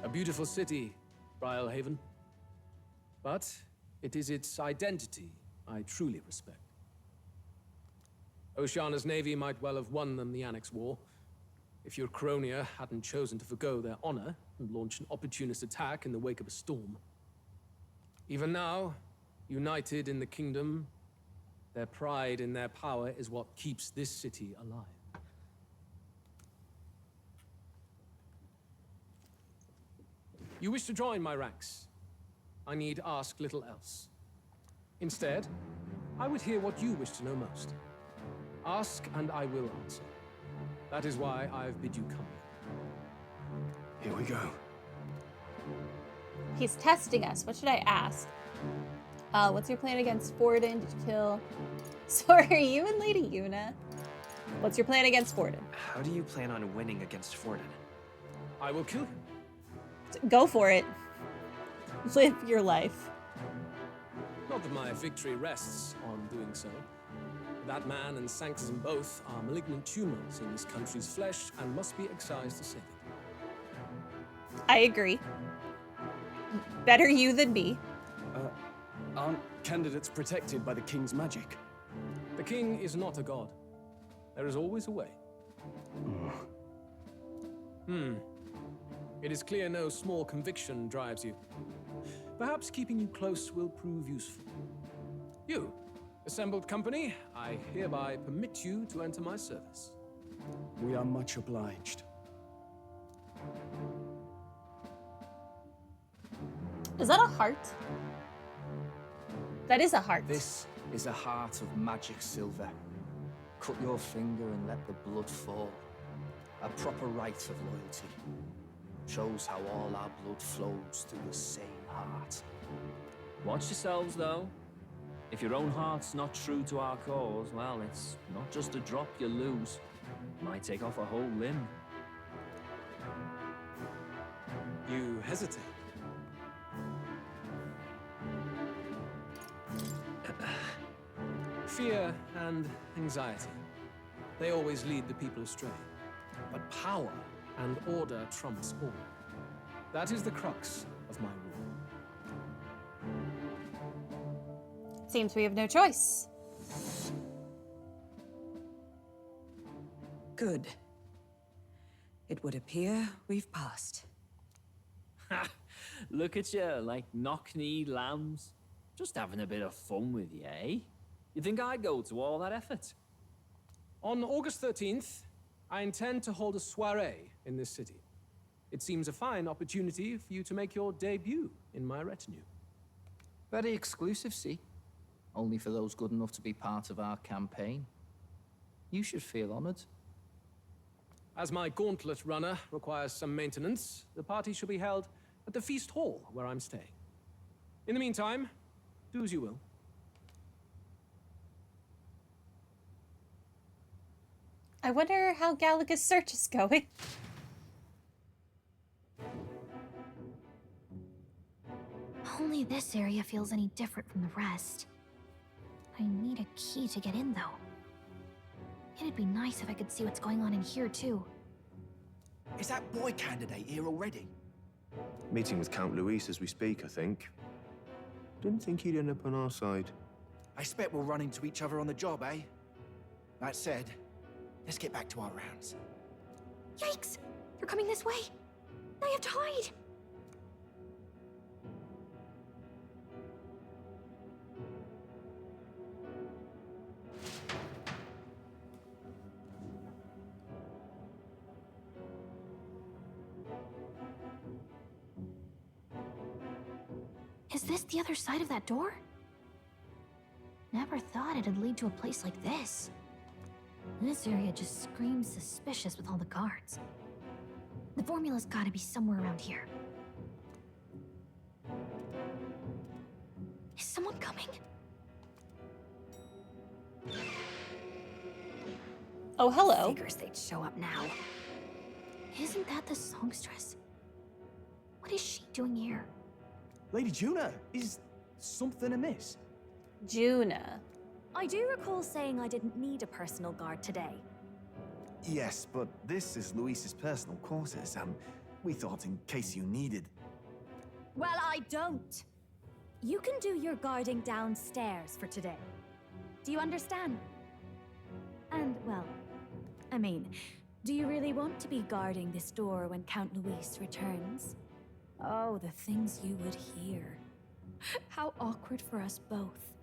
A beautiful city, Briarhaven. But it is its identity I truly respect. Oceana's navy might well have won them the Annex War, if your Cronia hadn't chosen to forgo their honor and launch an opportunist attack in the wake of a storm. Even now, united in the kingdom, their pride in their power is what keeps this city alive. You wish to join my ranks. I need ask little else. Instead, I would hear what you wish to know most. Ask and I will answer. That is why I've bid you come. Here we go. He's testing us. What should I ask? What's your plan against Forden? Did you kill... So are you and Lady Junah? What's your plan against Forden? How do you plan on winning against Forden? I will kill him. Go for it. Live your life. Not that my victory rests on doing so. That man and Sanctism both are malignant tumors in this country's flesh and must be excised to save it. I agree. Better you than me. Aren't candidates protected by the king's magic? The king is not a god. There is always a way. It is clear no small conviction drives you. Perhaps keeping you close will prove useful. You, assembled company, I hereby permit you to enter my service. We are much obliged. Is that a heart? That is a heart. This is a heart of magic silver. Cut your finger and let the blood fall. A proper rite of loyalty. Shows how all our blood flows through the same heart. Watch yourselves, though. If your own heart's not true to our cause, well, it's not just a drop you lose. It might take off a whole limb. You hesitate. Fear and anxiety. They always lead the people astray. But power and order trumps all. That is the crux of my rule. Seems we have no choice. Good. It would appear we've passed. Ha! Look at you, like knock-kneed lambs. Just having a bit of fun with you, eh? You think I'd go to all that effort? On August 13th, I intend to hold a soiree in this city. It seems a fine opportunity for you to make your debut in my retinue. Very exclusive, see? Only for those good enough to be part of our campaign. You should feel honored. As my gauntlet runner requires some maintenance, the party shall be held at the feast hall where I'm staying. In the meantime, do as you will. I wonder how Galaga's search is going. Only this area feels any different from the rest. I need a key to get in, though. It'd be nice if I could see what's going on in here, too. Is that boy candidate here already? Meeting with Count Luis as we speak, I think. Didn't think he'd end up on our side. I expect we'll run into each other on the job, eh? That said, let's get back to our rounds. Yikes! They're coming this way! I have to hide! Is this the other side of that door? Never thought it'd lead to a place like this. This area just screams suspicious with all the guards. The formula's gotta be somewhere around here. Is someone coming? Oh, hello. Figures they'd show up now. Isn't that the songstress? What is she doing here? Lady Junah, is something amiss? Junah. I do recall saying I didn't need a personal guard today. Yes, but this is Luis's personal quarters. We thought in case you needed. Well, I don't. You can do your guarding downstairs for today. Do you understand? And, well, I mean, do you really want to be guarding this door when Count Luis returns? Oh, the things you would hear. How awkward for us both.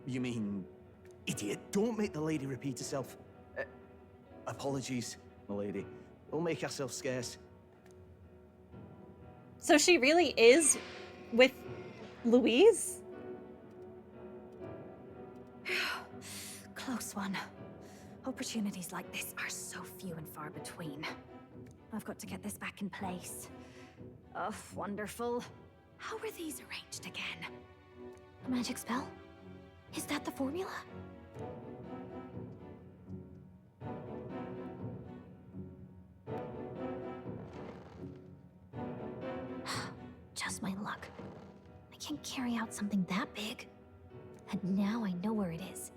You mean... Idiot, don't make the lady repeat herself. Apologies, my lady. We'll make ourselves scarce. So she really is with Louise? Close one. Opportunities like this are so few and far between. I've got to get this back in place. Oh, wonderful. How were these arranged again? A magic spell? Is that the formula? Just my luck. I can't carry out something that big. And now I know where it is.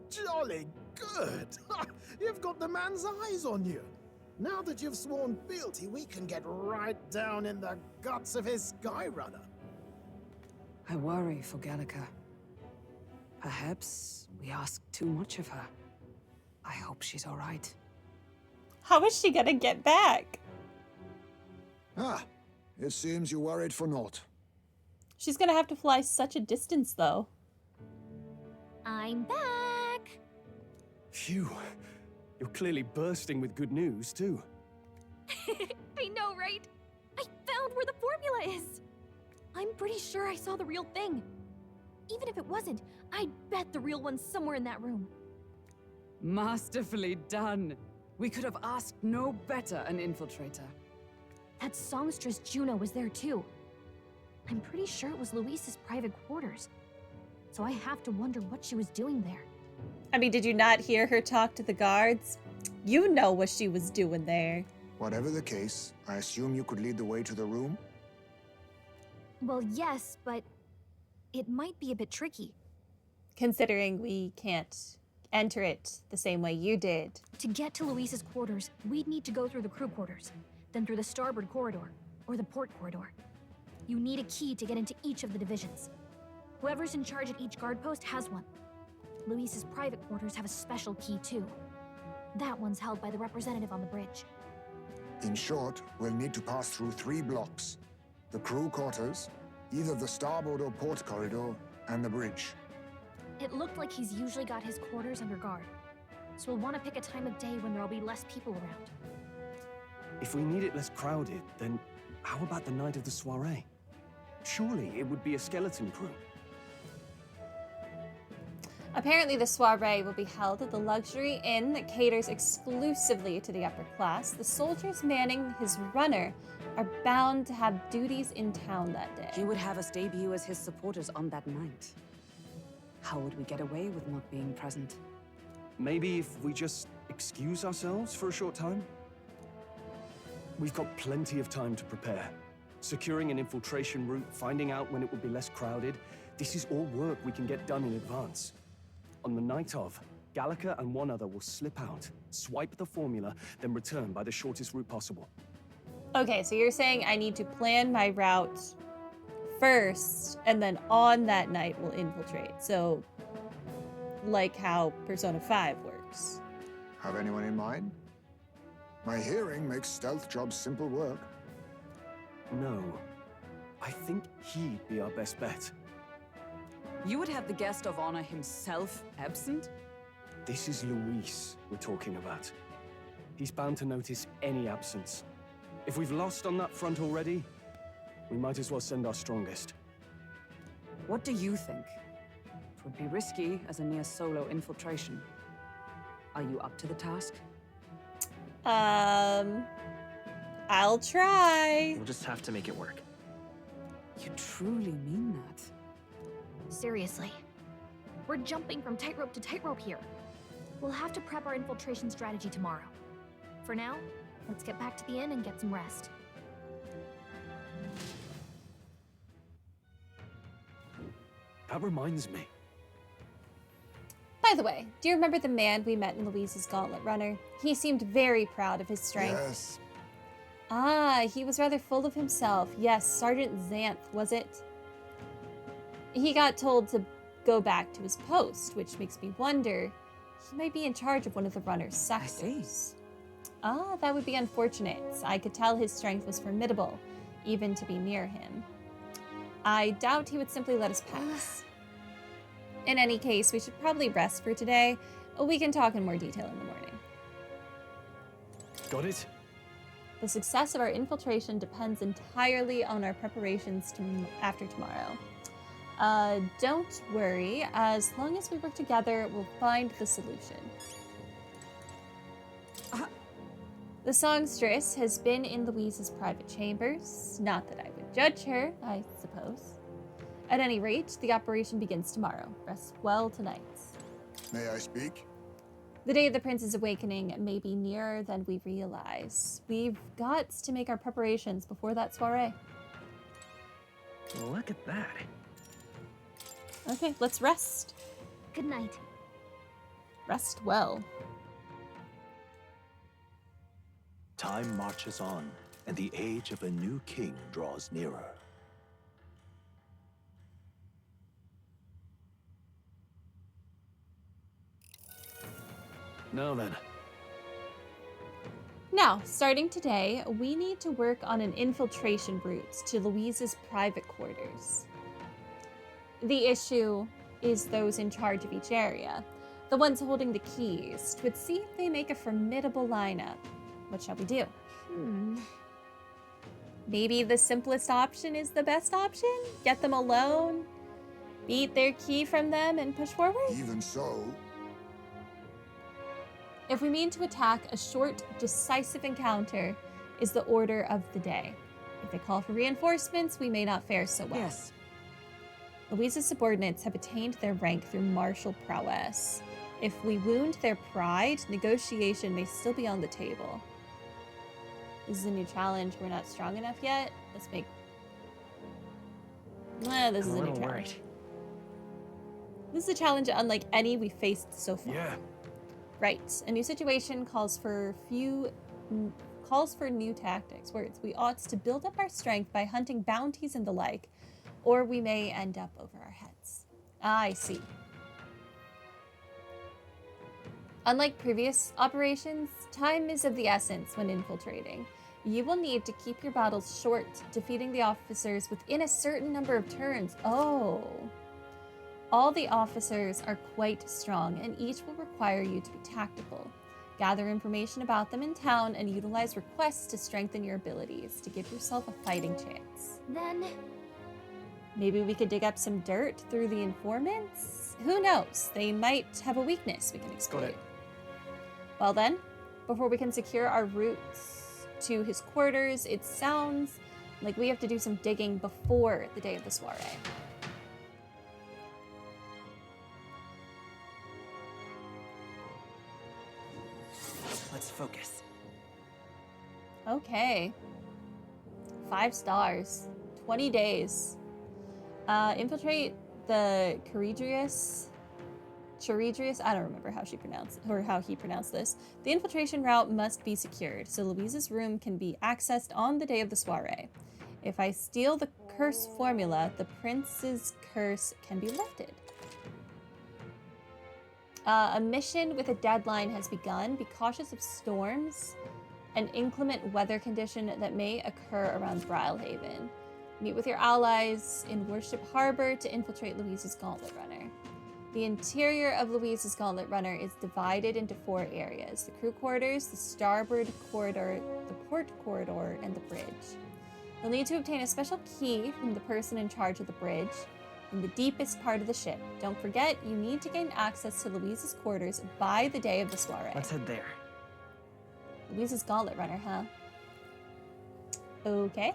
Jolly good! You've got the man's eyes on you. Now that you've sworn fealty, we can get right down in the guts of his Skyrunner. I worry for Gallica. Perhaps we ask too much of her. I hope she's all right. How is she gonna get back? Ah, it seems you worried for naught. She's gonna have to fly such a distance, though. I'm back! Phew. You're clearly bursting with good news, too. I know, right? I found where the formula is! I'm pretty sure I saw the real thing. Even if it wasn't, I bet the real one's somewhere in that room. Masterfully done. We could have asked no better an infiltrator. That songstress Junah was there too. I'm pretty sure it was Luis's private quarters. So I have to wonder what she was doing there. I mean, did you not hear her talk to the guards? You know what she was doing there. Whatever the case, I assume you could lead the way to the room? Well, yes, but it might be a bit tricky. Considering we can't enter it the same way you did. To get to Luis's quarters, we'd need to go through the crew quarters, then through the starboard corridor, or the port corridor. You need a key to get into each of the divisions. Whoever's in charge at each guard post has one. Luis's private quarters have a special key too. That one's held by the representative on the bridge. In short, we'll need to pass through 3 blocks. The crew quarters, either the starboard or port corridor, and the bridge. It looked like he's usually got his quarters under guard, so we'll want to pick a time of day when there'll be less people around. If we need it less crowded, then how about the night of the soiree? Surely it would be a skeleton crew. Apparently the soiree will be held at the luxury inn that caters exclusively to the upper class. The soldiers manning his runner are bound to have duties in town that day. He would have us debut as his supporters on that night. How would we get away with not being present? Maybe if we just excuse ourselves for a short time? We've got plenty of time to prepare. Securing an infiltration route, finding out when it will be less crowded, this is all work we can get done in advance. On the night of, Gallica and one other will slip out, swipe the formula, then return by the shortest route possible. Okay, so you're saying I need to plan my route first, and then on that night we'll infiltrate. So, like how Persona 5 works. Have anyone in mind? My hearing makes stealth jobs simple work. No. I think he'd be our best bet. You would have the guest of honor himself absent? This is Luis we're talking about. He's bound to notice any absence. If we've lost on that front already, we might as well send our strongest. What do you think? It would be risky as a near solo infiltration. Are you up to the task? I'll try. We'll just have to make it work. You truly mean that? Seriously. We're jumping from tightrope to tightrope here. We'll have to prep our infiltration strategy tomorrow. For now, let's get back to the inn and get some rest. That reminds me. By the way, do you remember the man we met in Louise's Gauntlet Runner? He seemed very proud of his strength. Yes. Ah, he was rather full of himself. Yes, Sergeant Xanth, was it? He got told to go back to his post, which makes me wonder he might be in charge of one of the runner's sectors. Ah, that would be unfortunate. I could tell his strength was formidable, even to be near him. I doubt he would simply let us pass. In any case, we should probably rest for today. We can talk in more detail in the morning. Got it? The success of our infiltration depends entirely on our preparations after tomorrow. Don't worry. As long as we work together, we'll find the solution. The songstress has been in Louise's private chambers. Not that I would judge her, I suppose. At any rate, the operation begins tomorrow. Rest well tonight. May I speak? The day of the Prince's awakening may be nearer than we realize. We've got to make our preparations before that soiree. Look at that. Okay, let's rest. Good night. Rest well. Time marches on, and the age of a new king draws nearer. Now then. Now, starting today, we need to work on an infiltration route to Louise's private quarters. The issue is those in charge of each area, the ones holding the keys. Twould see if they make a formidable lineup. What shall we do? Maybe the simplest option is the best option? Get them alone, beat their key from them, and push forward? Even so, If we mean to attack, a short, decisive encounter is the order of the day. If they call for reinforcements, we may not fare so well. Yes. Louise's subordinates have attained their rank through martial prowess. If we wound their pride, negotiation may still be on the table. This is a new challenge. We're not strong enough yet. Let's make... this is a new challenge. This is a challenge unlike any we faced so far. Yeah. Right. A new situation calls for new tactics. Words. We ought to build up our strength by hunting bounties and the like, or we may end up over our heads. I see. Unlike previous operations, time is of the essence when infiltrating. You will need to keep your battles short, defeating the officers within a certain number of turns. Oh. All the officers are quite strong, and each will require you to be tactical. Gather information about them in town and utilize requests to strengthen your abilities to give yourself a fighting chance. Then, Maybe we could dig up some dirt through the informants? Who knows? They might have a weakness we can exploit. Well then, before we can secure our routes to his quarters, it sounds like we have to do some digging before the day of the soiree. Let's focus. Okay. 5 stars. 20 days. Infiltrate the Charidrius. I don't remember how she pronounced or how he pronounced this. The infiltration route must be secured, so Louise's room can be accessed on the day of the soiree. If I steal the curse formula, the prince's curse can be lifted. A mission with a deadline has begun. Be cautious of storms and inclement weather condition that may occur around Brilhaven. Meet with your allies in Worship Harbor to infiltrate Louise's Gauntlet Runner. The interior of Louise's Gauntlet Runner is divided into 4 areas: the crew quarters, the starboard corridor, the port corridor, and the bridge. You'll need to obtain a special key from the person in charge of the bridge in the deepest part of the ship. Don't forget, you need to gain access to Louise's quarters by the day of the soiree. Let's head there. Louise's Gauntlet Runner, huh? Okay.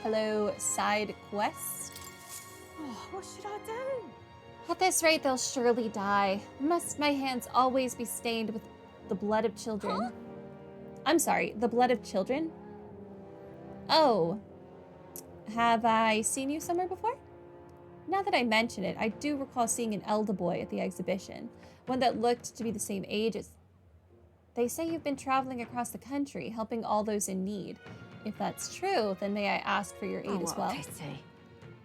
Hello, side quest. Oh, what should I do? At this rate, they'll surely die. Must my hands always be stained with the blood of children? Huh? I'm sorry, the blood of children? Oh. Have I seen you somewhere before? Now that I mention it, I do recall seeing an elder boy at the exhibition, one that looked to be the same age as... They say you've been traveling across the country, helping all those in need. If that's true, then may I ask for your aid as well? Pity.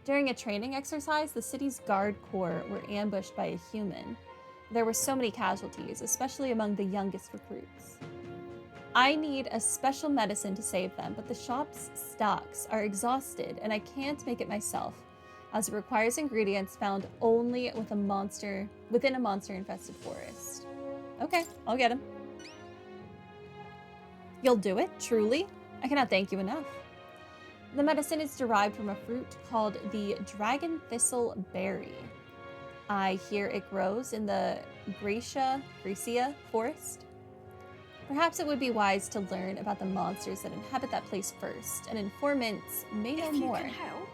During a training exercise, the city's guard corps were ambushed by a human. There were so many casualties, especially among the youngest recruits. I need a special medicine to save them, but the shop's stocks are exhausted and I can't make it myself, as it requires ingredients found only with within a monster-infested forest. Okay, I'll get him. You'll do it, truly? I cannot thank you enough. The medicine is derived from a fruit called the dragon thistle berry. I hear it grows in the Gracia forest. Perhaps it would be wise to learn about the monsters that inhabit that place first, and informants may know more. Can help.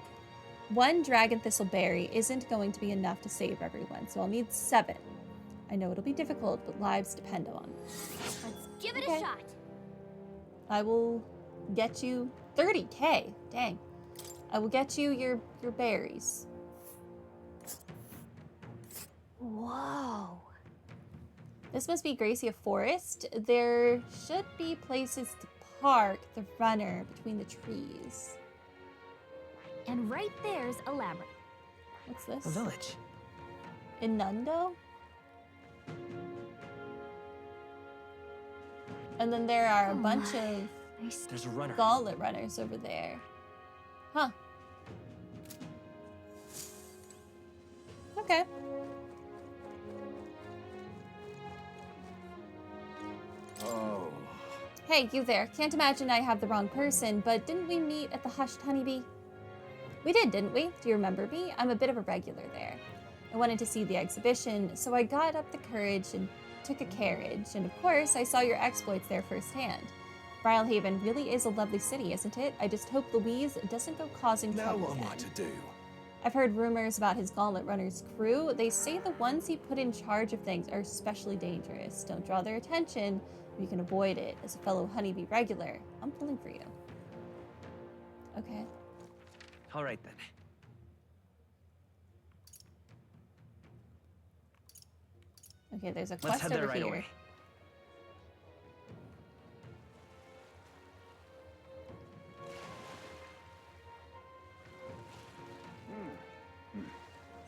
One dragon thistle berry isn't going to be enough to save everyone, so I'll need 7. I know it'll be difficult, but lives depend on it. Let's give it a shot. I will get you 30k. Dang. I will get you your berries. Whoa. This must be Gracia Forest. There should be places to park the runner between the trees. And right there's a labyrinth. What's this? A village. Inundo? And then there are a bunch of There's a runner. gauntlet runners over there. Huh. Okay. Oh. Hey, you there. Can't imagine I have the wrong person, but didn't we meet at the Hushed Honeybee? We did, didn't we? Do you remember me? I'm a bit of a regular there. I wanted to see the exhibition, so I got up the courage and took a carriage, and of course, I saw your exploits there firsthand. Brilehaven really is a lovely city, isn't it? I just hope Louise doesn't go causing trouble Now what am I again. to do? I've heard rumors about his Gauntlet Runner's crew. They say the ones he put in charge of things are especially dangerous. Don't draw their attention if you can avoid it. As a fellow honeybee regular, I'm pulling for you. Okay. All right then. Okay, there's a Let's quest head there over right here. away.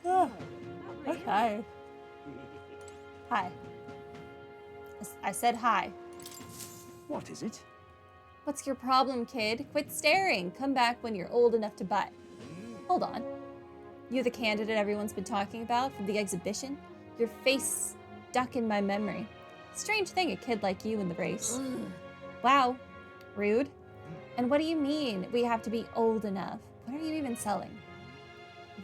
Oh, okay. Hi. I said hi. What is it? What's your problem, kid? Quit staring. Come back when you're old enough to butt. Hold on. You the candidate everyone's been talking about from the exhibition? Your face stuck in my memory. Strange thing, a kid like you in the race. Wow. Rude. And what do you mean we have to be old enough? What are you even selling?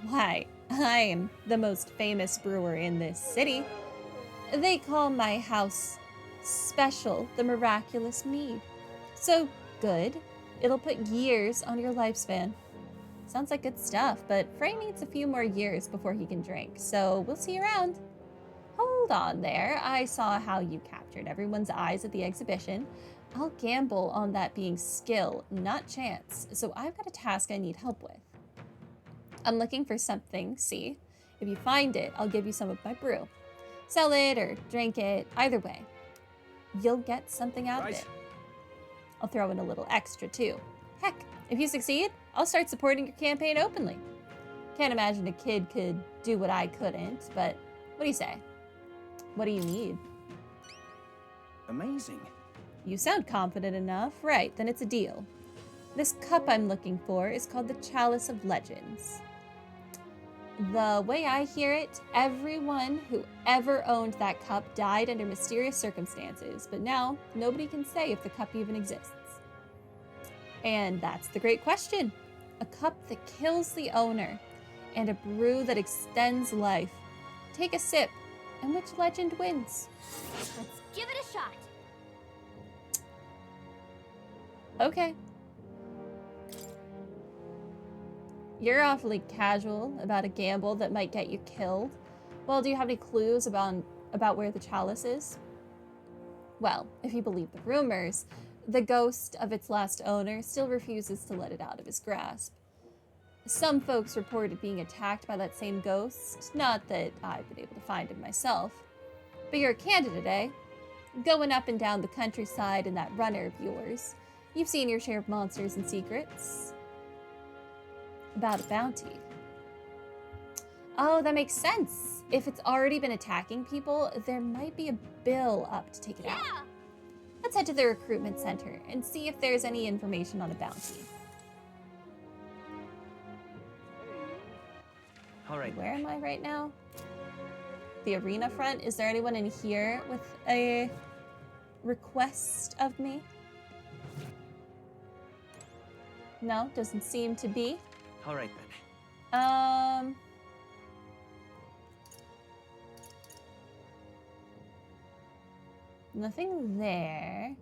Why, I am the most famous brewer in this city. They call my house Special, the Miraculous Mead. So good, it'll put years on your lifespan. Sounds like good stuff, but Frey needs a few more years before he can drink, so we'll see you around. Hold on there, I saw how you captured everyone's eyes at the exhibition. I'll gamble on that being skill, not chance, so I've got a task I need help with. I'm looking for something, see? If you find it, I'll give you some of my brew. Sell it or drink it, either way. You'll get something out of it. I'll throw in a little extra too. Heck, if you succeed, I'll start supporting your campaign openly. Can't imagine a kid could do what I couldn't, but what do you say? What do you need? Amazing. You sound confident enough. Right, then it's a deal. This cup I'm looking for is called the Chalice of Legends. The way I hear it, everyone who ever owned that cup died under mysterious circumstances, but now nobody can say if the cup even exists. And that's the great question. A cup that kills the owner, and a brew that extends life. Take a sip, and which legend wins? Let's give it a shot. Okay. You're awfully casual about a gamble that might get you killed. Well, do you have any clues about where the chalice is? Well, if you believe the rumors, the ghost of its last owner still refuses to let it out of his grasp. Some folks reported being attacked by that same ghost. Not that I've been able to find him myself. But you're a candidate, eh? Going up and down the countryside in that runner of yours. You've seen your share of monsters and secrets. About a bounty. Oh, that makes sense. If it's already been attacking people, there might be a bill up to take it out. Let's head to the recruitment center and see if there's any information on a bounty. All right. Where am I right now? The arena front. Is there anyone in here with a request of me? No, doesn't seem to be. All right then. Nothing there.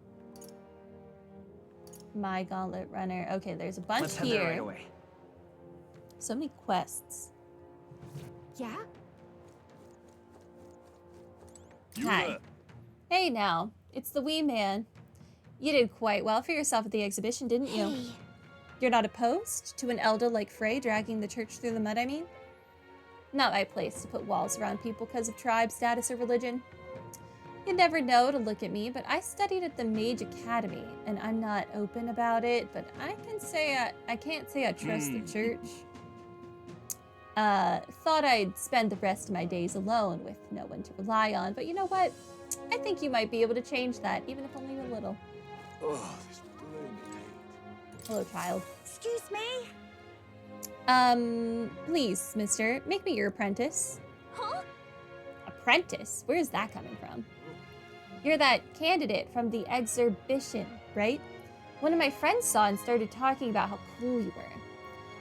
My Gauntlet Runner. Okay, there's a bunch Let's here. head there right away. So many quests. Yeah? Hi. Hey now, it's the wee man. You did quite well for yourself at the exhibition, didn't you? Hey. You're not opposed to an elder like Frey dragging the church through the mud, I mean? Not my place to put walls around people because of tribe, status, or religion. You'd never know to look at me, but I studied at the Mage Academy, and I'm not open about it, but I can't say I trust the church. Thought I'd spend the rest of my days alone with no one to rely on, but you know what? I think you might be able to change that, even if only a little. Oh, this blooming heat. Hello, child. Excuse me? Please, mister, make me your apprentice. Huh? Apprentice? Where's that coming from? You're that candidate from the exhibition, right? One of my friends saw and started talking about how cool you were.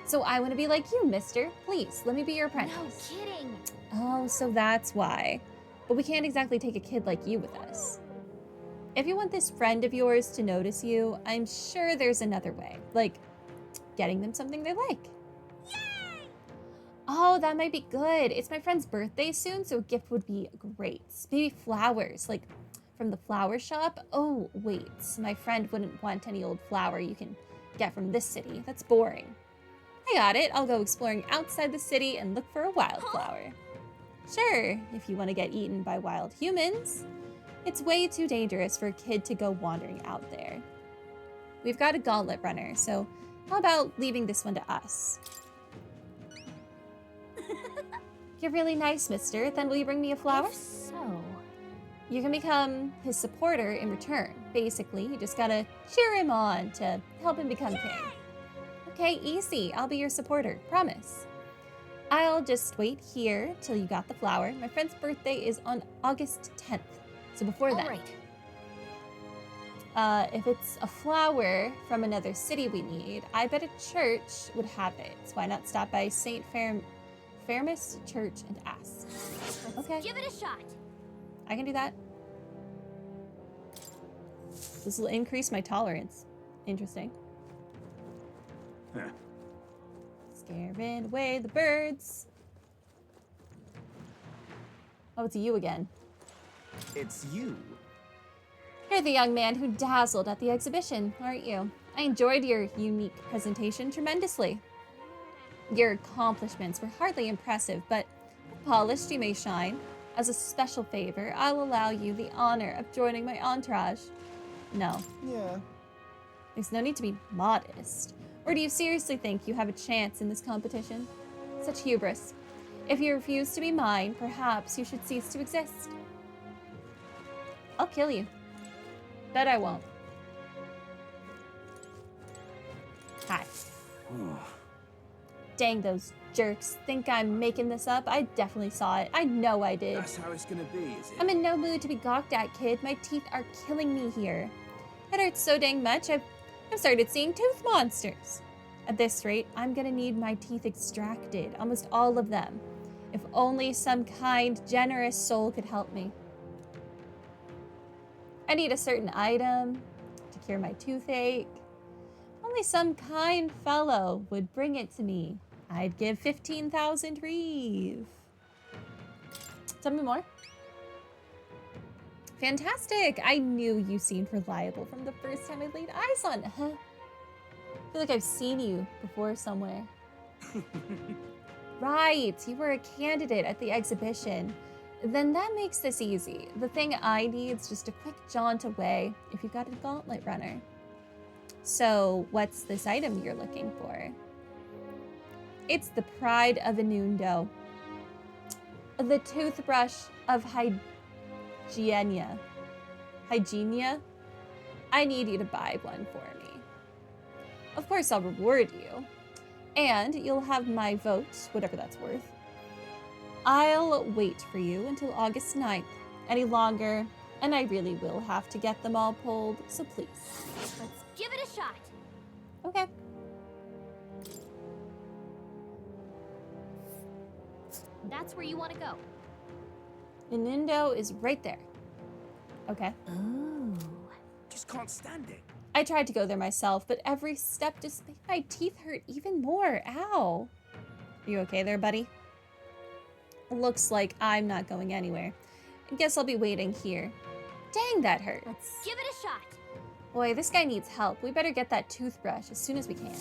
So I want to be like you, mister. Please, let me be your apprentice. No kidding. Oh, so that's why. But we can't exactly take a kid like you with us. If you want this friend of yours to notice you, I'm sure there's another way. Like, getting them something they like. Yay! Oh, that might be good. It's my friend's birthday soon, so a gift would be great. Maybe flowers, like from the flower shop. Oh, wait. My friend wouldn't want any old flower you can get from this city. That's boring. I got it. I'll go exploring outside the city and look for a wildflower. Sure, if you want to get eaten by wild humans. It's way too dangerous for a kid to go wandering out there. We've got a gauntlet runner, so how about leaving this one to us? You're really nice, mister. Then will you bring me a flower? If so. You can become his supporter in return. Basically, you just gotta cheer him on to help him become king. Okay, easy. I'll be your supporter. Promise. I'll just wait here till you got the flower. My friend's birthday is on August 10th. So before then. Alright. If it's a flower from another city we need, I bet a church would have it. So why not stop by St. Fermus Church and ask? Okay. Give it a shot. I can do that. This will increase my tolerance. Interesting. Scaring away the birds. Oh, it's you again. It's you. You're the young man who dazzled at the exhibition, aren't you? I enjoyed your unique presentation tremendously. Your accomplishments were hardly impressive, but if polished you may shine. As a special favor, I'll allow you the honor of joining my entourage. No. Yeah. There's no need to be modest. Or do you seriously think you have a chance in this competition? Such hubris. If you refuse to be mine, perhaps you should cease to exist. I'll kill you. Bet I won't. Hi. Dang, those jerks think I'm making this up. I definitely saw it. I know I did. That's how it's gonna be, is it? I'm in no mood to be gawked at, kid. My teeth are killing me here. It hurts so dang much, I've started seeing tooth monsters. At this rate, I'm gonna need my teeth extracted, almost all of them. If only some kind, generous soul could help me. I need a certain item to cure my toothache. Only some kind fellow would bring it to me. I'd give 15,000 reeve. Tell me more. Fantastic! I knew you seemed reliable from the first time I laid eyes on. I feel like I've seen you before somewhere. Right, you were a candidate at the exhibition. Then that makes this easy. The thing I need is just a quick jaunt away if you've got a gauntlet runner. So, what's this item you're looking for? It's the pride of Inundo. The toothbrush of Hygienia. Hygienia? I need you to buy one for me. Of course, I'll reward you. And you'll have my vote, whatever that's worth. I'll wait for you until August 9th. Any longer, and I really will have to get them all pulled, so please. Let's give it a shot. Okay. That's where you want to go. Inundo is right there. Okay. Ooh. Just can't stand it. I tried to go there myself, but every step just made my teeth hurt even more. Ow. Are you okay there, buddy? Looks like I'm not going anywhere. I guess I'll be waiting here. Dang, that hurt. Let's give it a shot. Boy, this guy needs help. We better get that toothbrush as soon as we can.